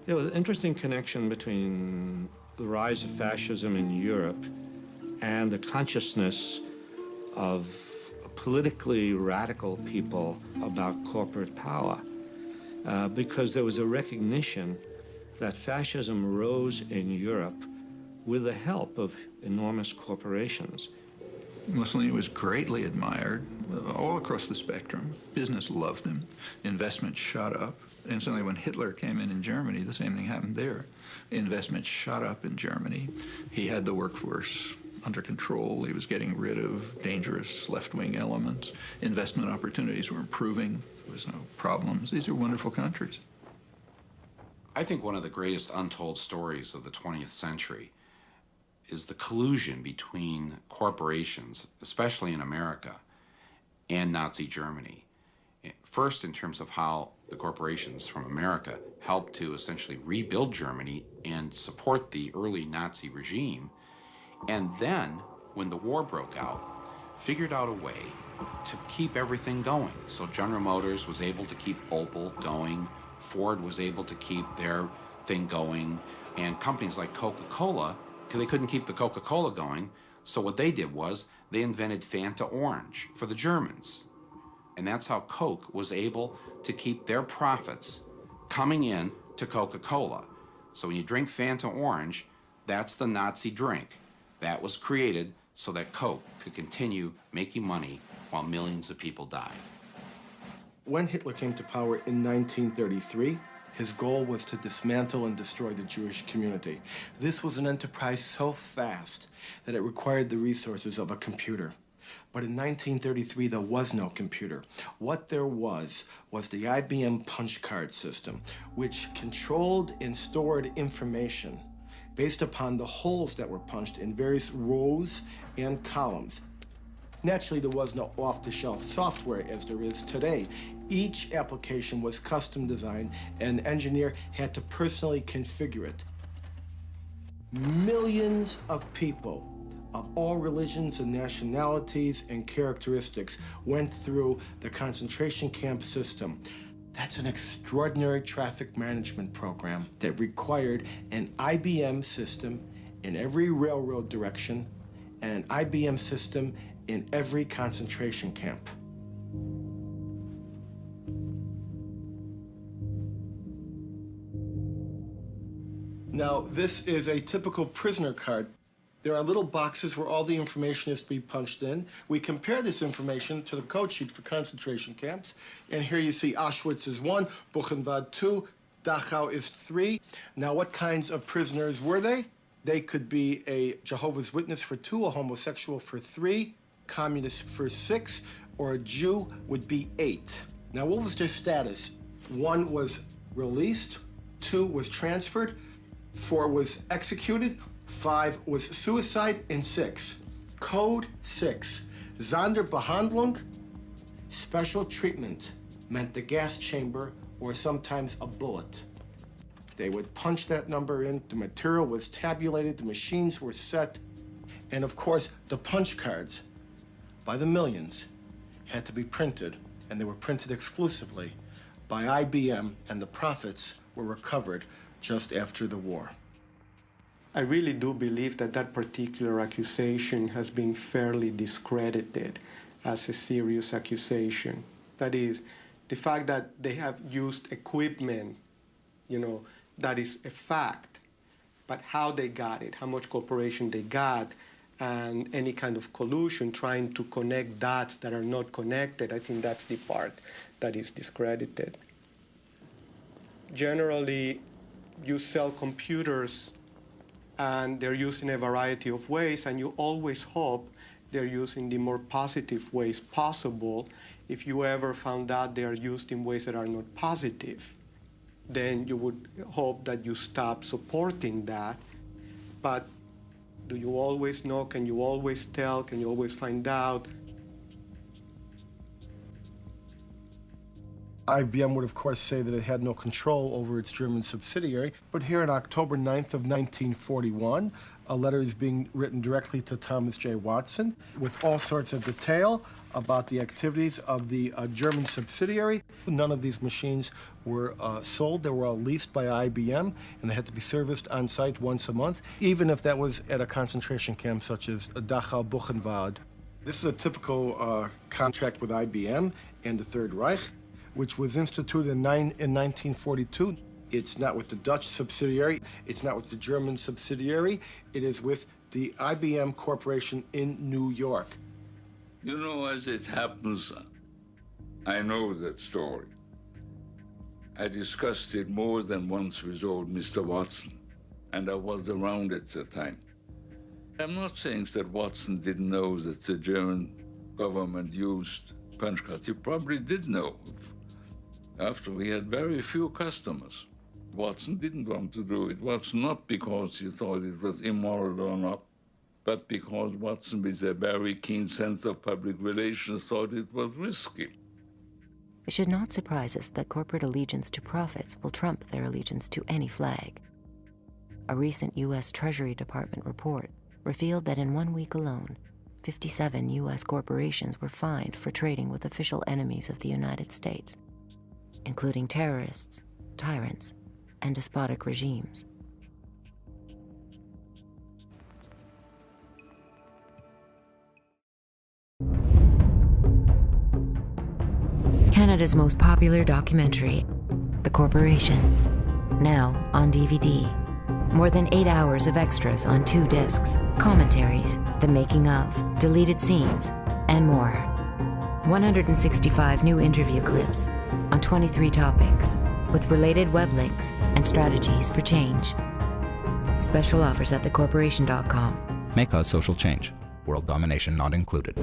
There was an interesting connection between the rise of fascism in Europe and the consciousness of politically radical people about corporate power, because there was a recognition that fascism rose in Europe with the help of enormous corporations. Mussolini was greatly admired all across the spectrum. Business loved him. Investment shot up. Instantly, when Hitler came in Germany, the same thing happened there. Investment shot up in Germany. He had the workforce under control. He was getting rid of dangerous left-wing elements. Investment opportunities were improving. There was no problems. These are wonderful countries. I think one of the greatest untold stories of the 20th century is the collusion between corporations, especially in America, and Nazi Germany. First, in terms of how the corporations from America helped to essentially rebuild Germany and support the early Nazi regime, and then, when the war broke out, figured out a way to keep everything going. So General Motors was able to keep Opel going, Ford was able to keep their thing going, and companies like Coca-Cola, they couldn't keep the Coca-Cola going, so what they did was they invented Fanta Orange for the Germans. And that's how Coke was able to keep their profits coming in to Coca-Cola. So when you drink Fanta Orange, that's the Nazi drink. That was created so that Coke could continue making money while millions of people died. When Hitler came to power in 1933, his goal was to dismantle and destroy the Jewish community. This was an enterprise so fast that it required the resources of a computer. But in 1933, there was no computer. What there was the IBM punch card system, which controlled and stored information based upon the holes that were punched in various rows and columns. Naturally, there was no off-the-shelf software as there is today. Each application was custom designed, and an engineer had to personally configure it. Millions of people of all religions and nationalities and characteristics went through the concentration camp system. That's an extraordinary traffic management program that required an IBM system in every railroad direction and an IBM system in every concentration camp. Now, this is a typical prisoner card. There are little boxes where all the information is to be punched in. We compare this information to the code sheet for concentration camps. And here you see Auschwitz is 1, Buchenwald 2, Dachau is 3. Now, what kinds of prisoners were they? They could be a Jehovah's Witness for 2, a homosexual for 3, communist for 6, or a Jew would be 8. Now, what was their status? 1 was released, 2 was transferred, 4 was executed, 5 was suicide, and 6. Code 6, Sonderbehandlung, special treatment, meant the gas chamber or sometimes a bullet. They would punch that number in, the material was tabulated, the machines were set, and of course, the punch cards, by the millions, had to be printed, and they were printed exclusively by IBM, and the profits were recovered just after the war. I really do believe that that particular accusation has been fairly discredited as a serious accusation. That is, the fact that they have used equipment, that is a fact. But how they got it, how much cooperation they got, and any kind of collusion trying to connect dots that are not connected, I think that's the part that is discredited. Generally, you sell computers and they're used in a variety of ways, and you always hope they're used in the more positive ways possible. If you ever found out they are used in ways that are not positive, then you would hope that you stop supporting that. But do you always know? Can you always tell? Can you always find out? IBM would, of course, say that it had no control over its German subsidiary. But here on October 9th of 1941, a letter is being written directly to Thomas J. Watson with all sorts of detail about the activities of the German subsidiary. None of these machines were sold. They were all leased by IBM, and they had to be serviced on site once a month, even if that was at a concentration camp such as Dachau Buchenwald. This is a typical contract with IBM and the Third Reich, which was instituted in 1942. It's not with the Dutch subsidiary. It's not with the German subsidiary. It is with the IBM Corporation in New York. You know, as it happens, I know that story. I discussed it more than once with old Mr. Watson, and I was around at the time. I'm not saying that Watson didn't know that the German government used punch cards. He probably did know. After we had very few customers. Watson didn't want to do it. Watson, not because he thought it was immoral or not, but because Watson, with a very keen sense of public relations, thought it was risky. It should not surprise us that corporate allegiance to profits will trump their allegiance to any flag. A recent U.S. Treasury Department report revealed that in 1 week alone, 57 U.S. corporations were fined for trading with official enemies of the United States, including terrorists, tyrants, and despotic regimes. Canada's most popular documentary, The Corporation, now on DVD. More than 8 hours of extras on 2 discs, commentaries, the making of, deleted scenes, and more. 165 new interview clips on 23 topics, with related web links and strategies for change. Special offers at thecorporation.com. May cause social change. World domination not included.